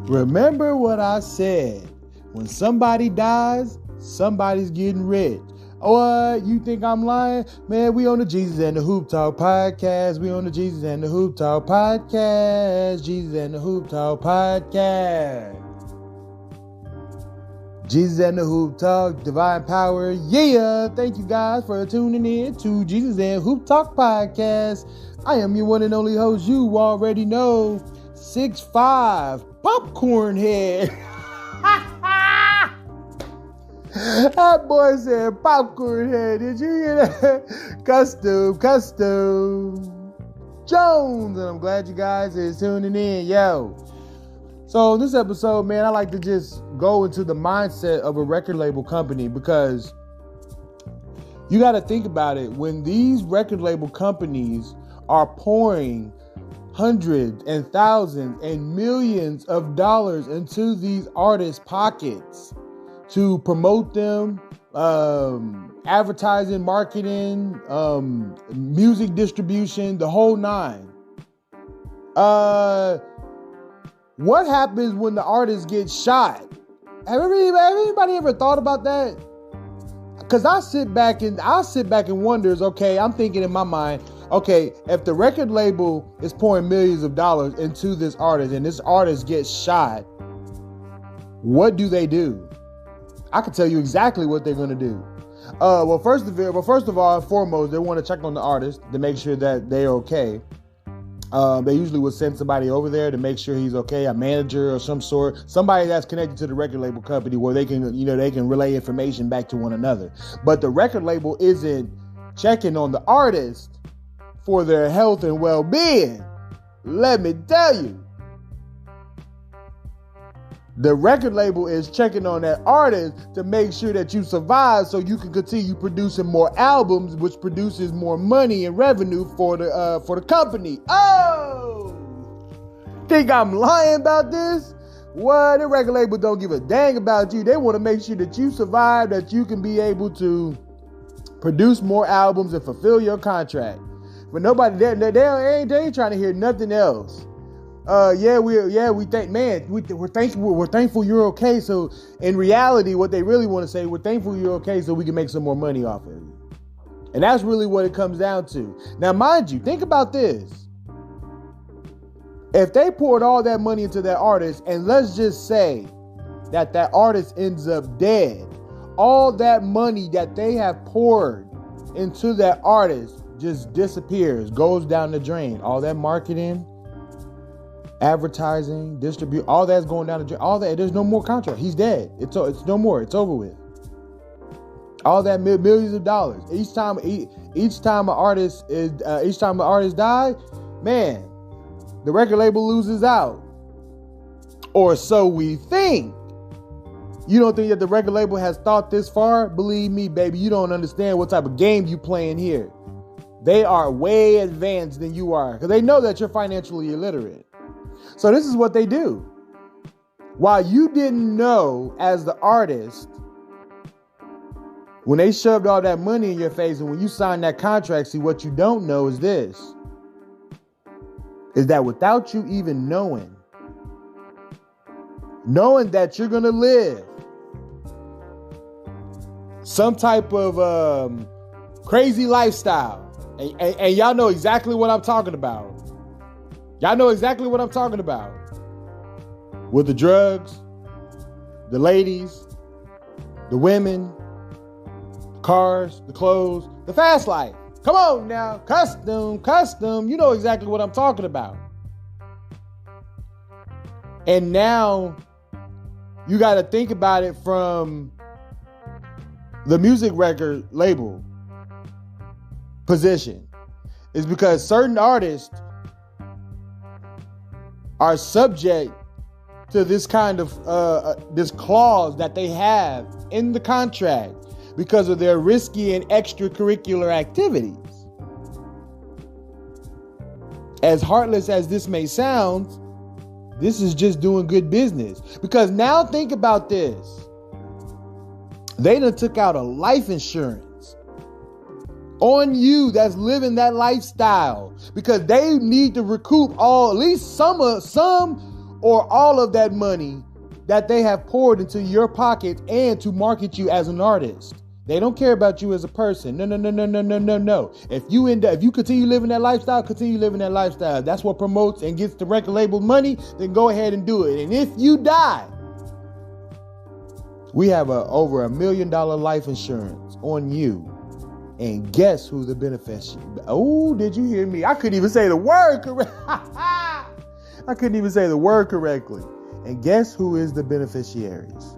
Remember what I said. When somebody dies, somebody's getting rich. What? You think I'm lying? Man, we on the Jesus and the Hoop Talk podcast. We on the Jesus and the Hoop Talk podcast. Jesus and the Hoop Talk podcast. Jesus and the Hoop Talk, divine power. Yeah. Thank you guys for tuning in to Jesus and Hoop Talk podcast. I am your one and only host. You already know, 6'5" popcorn head. That boy said popcorn head. Did you hear that? Custom Jones. And I'm glad you guys is tuning in. Yo. So this episode, man, I like to just go into the mindset of a record label company, because you got to think about it. When these record label companies are pouring hundreds and thousands and millions of dollars into these artists' pockets to promote them, advertising, marketing, music distribution, the whole nine. What happens when the artist gets shot? Have anybody ever thought about that? Because I sit back and wonders, okay, I'm thinking in my mind, okay, if the record label is pouring millions of dollars into this artist and this artist gets shot, what do they do? I can tell you exactly what they're going to do. First of all, foremost, they want to check on the artist to make sure that they're okay. They usually would send somebody over there to make sure he's okay, a manager or some sort, somebody that's connected to the record label company where they can relay information back to one another. But the record label isn't checking on the artist for their health and well-being. Let me tell you. The record label is checking on that artist to make sure that you survive so you can continue producing more albums, which produces more money and revenue for the company. Oh! Think I'm lying about this? What? The record label don't give a dang about you. They want to make sure that you survive, that you can be able to produce more albums and fulfill your contract. But nobody, they ain't trying to hear nothing else. We're thankful you're okay. So in reality, what they really want to say, we're thankful you're okay so we can make some more money off of you. And that's really what it comes down to. Now, mind you, think about this. If they poured all that money into that artist, and let's just say that artist ends up dead, all that money that they have poured into that artist just disappears, goes down the drain. All that marketing, advertising, distribute, all that's going down the drain. All that, there's no more contract. He's dead. It's no more. It's over with. All that millions of dollars. Each time an artist dies, man, the record label loses out. Or so we think. You don't think that the record label has thought this far? Believe me, baby, you don't understand what type of game you playing here. They are way advanced than you are, because they know that you're financially illiterate. So this is what they do. While you didn't know as the artist, when they shoved all that money in your face and when you signed that contract, see, what you don't know is this, is that without you even knowing that you're going to live some type of crazy lifestyle, and y'all know exactly what I'm talking about. Y'all know exactly what I'm talking about. With the drugs, the ladies, the women, the cars, the clothes, the fast life. Come on now. Custom. You know exactly what I'm talking about. And now you got to think about it from the music record label position. It's because certain artists are subject to this kind of this clause that they have in the contract because of their risky and extracurricular activities. As heartless as this may sound, this is just doing good business. Because now think about this. They done took out a life insurance on you that's living that lifestyle, because they need to recoup at least some or all of that money that they have poured into your pocket and to market you as an artist. They don't care about you as a person. No. If you continue living that lifestyle, continue living that lifestyle. That's what promotes and gets the record label money, then go ahead and do it. And if you die, we have over $1 million life insurance on you. And guess who the beneficiary? Oh, did you hear me? I couldn't even say the word correct. I couldn't even say the word correctly. And guess who is the beneficiaries?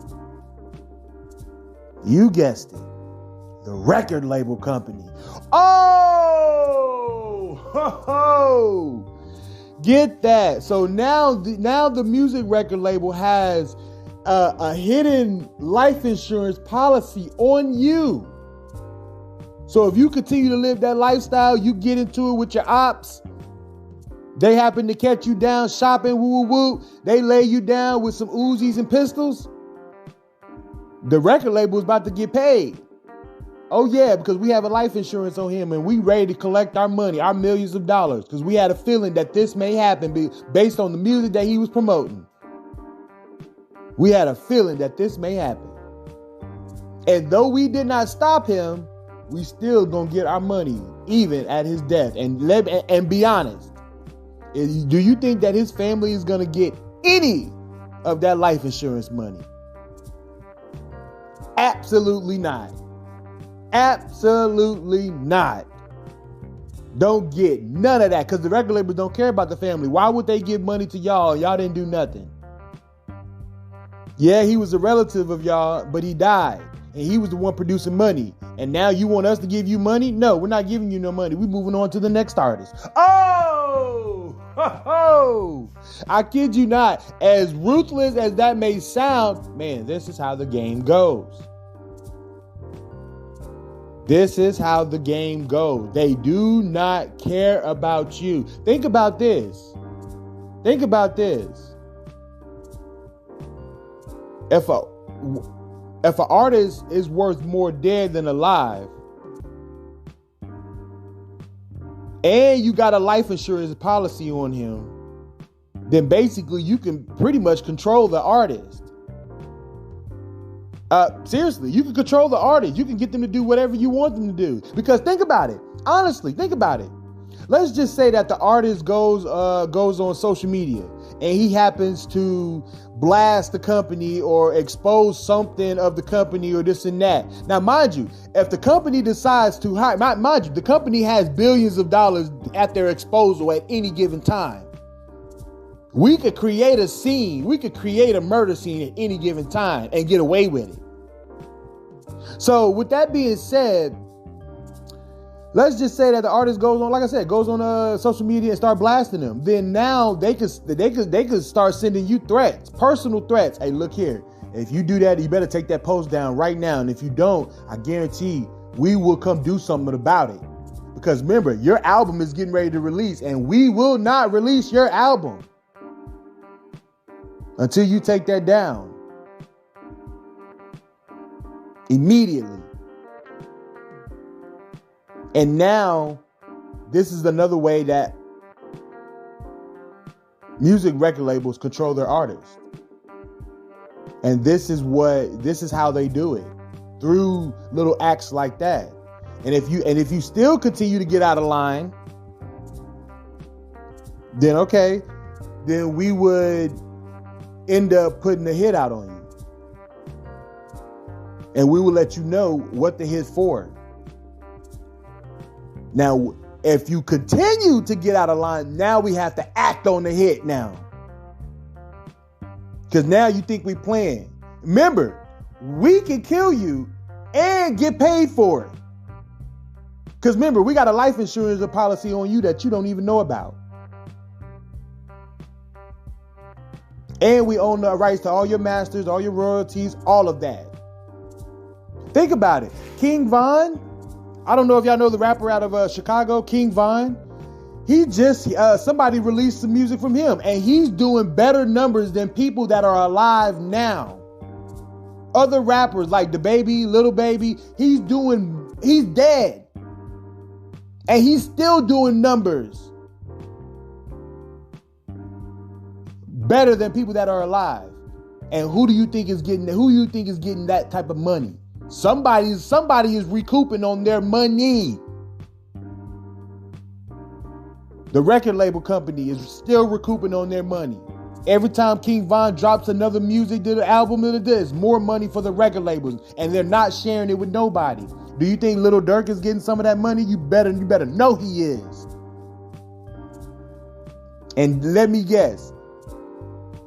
You guessed it. The record label company. Oh! Ho, ho. Get that. So now the music record label has a hidden life insurance policy on you. So if you continue to live that lifestyle, you get into it with your ops, they happen to catch you down shopping, woo. They lay you down with some Uzis and pistols. The record label is about to get paid. Oh yeah, because we have a life insurance on him and we ready to collect our money, our millions of dollars, because we had a feeling that this may happen based on the music that he was promoting. We had a feeling that this may happen. And though we did not stop him, we still gonna get our money even at his death. And be honest, do you think that his family is gonna get any of that life insurance money? Absolutely not. Absolutely not. Don't get none of that, because the record labels don't care about the family. Why would they give money to y'all? Y'all didn't do nothing. Yeah, he was a relative of y'all, but he died. And he was the one producing money. And now you want us to give you money? No, we're not giving you no money. We're moving on to the next artist. Oh! Ho, ho. I kid you not. As ruthless as that may sound, man, this is how the game goes. This is how the game goes. They do not care about you. Think about this. Think about this. If an artist is worth more dead than alive, and you got a life insurance policy on him, then basically you can pretty much control the artist. Seriously, you can control the artist. You can get them to do whatever you want them to do. Because think about it. Honestly, think about it. Let's just say that the artist goes on social media and he happens to blast the company or expose something of the company or this and that. Now, mind you, if the company decides to hire, mind you, the company has billions of dollars at their disposal at any given time. We could create a scene. We could create a murder scene at any given time and get away with it. So with that being said, let's just say that the artist goes on, like I said, goes on social media and start blasting them. Then now they could start sending you threats, personal threats. Hey, look here. If you do that, you better take that post down right now. And if you don't, I guarantee we will come do something about it. Because remember, your album is getting ready to release and we will not release your album until you take that down immediately. And now this is another way that music record labels control their artists. And this is how they do it, through little acts like that. And if you still continue to get out of line, then okay, then we would end up putting a hit out on you. And we will let you know what the hit's for. Now, if you continue to get out of line, now we have to act on the hit now. Because now you think we playing. Remember, we can kill you and get paid for it. Because remember, we got a life insurance policy on you that you don't even know about. And we own the rights to all your masters, all your royalties, all of that. Think about it. King Von, I don't know if y'all know the rapper out of Chicago, King Von. He just, somebody released some music from him and he's doing better numbers than people that are alive now. Other rappers like DaBaby, Lil Baby, he's dead. And he's still doing numbers better than people that are alive. And who do you think is getting that type of money? Somebody is recouping on their money. The record label company is still recouping on their money. Every time King Von drops another music to the album, there's more money for the record labels, and they're not sharing it with nobody. Do you think Lil Durk is getting some of that money? You better know he is. And let me guess.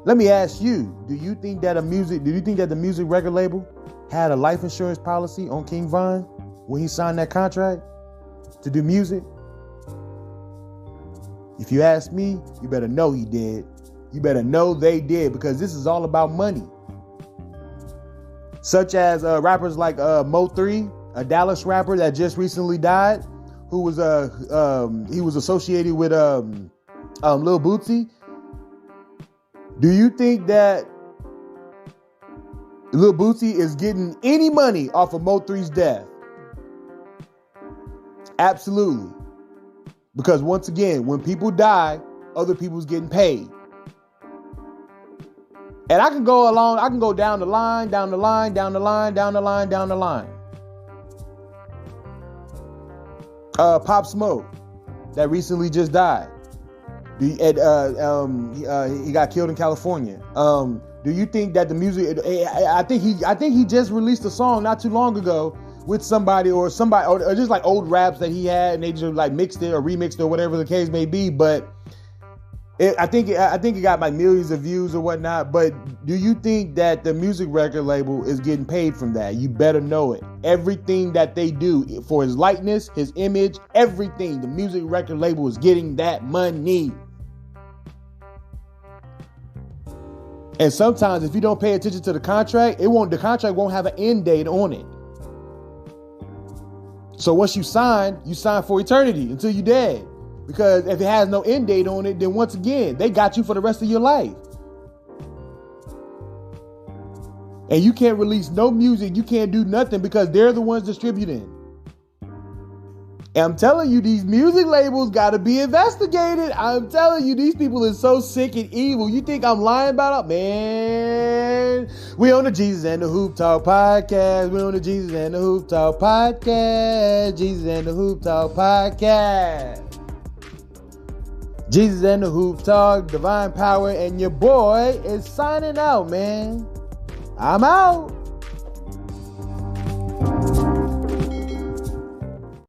Let me ask you, do you think that the music record label had a life insurance policy on King Von when he signed that contract to do music? If you ask me, you better know he did. You better know they did, because this is all about money. Such as rappers like Mo3, a Dallas rapper that just recently died, who was he was associated with Lil Bootsy. Do you think that Lil Bootsy is getting any money off of Mo3's death? Absolutely. Because once again, when people die, other people's getting paid. And I can go down the line. Pop Smoke, that recently just died. He got killed in California. Do you think that the music? I think he just released a song not too long ago with somebody or just like old raps that he had, and they just like mixed it or remixed it or whatever the case may be. But I think it got like millions of views or whatnot. But do you think that the music record label is getting paid from that? You better know it. Everything that they do for his likeness, his image, everything, the music record label is getting that money. And sometimes if you don't pay attention to the contract, the contract won't have an end date on it. So once you sign for eternity until you're dead. Because if it has no end date on it, then once again, they got you for the rest of your life. And you can't release no music. You can't do nothing because they're the ones distributing. And I'm telling you, these music labels got to be investigated. I'm telling you, these people are so sick and evil. You think I'm lying about it? Man, we on the Jesus and the Hoop Talk podcast. We on the Jesus and the Hoop Talk podcast. Jesus and the Hoop Talk podcast. Jesus and the Hoop Talk, Divine Power, and your boy is signing out, man. I'm out.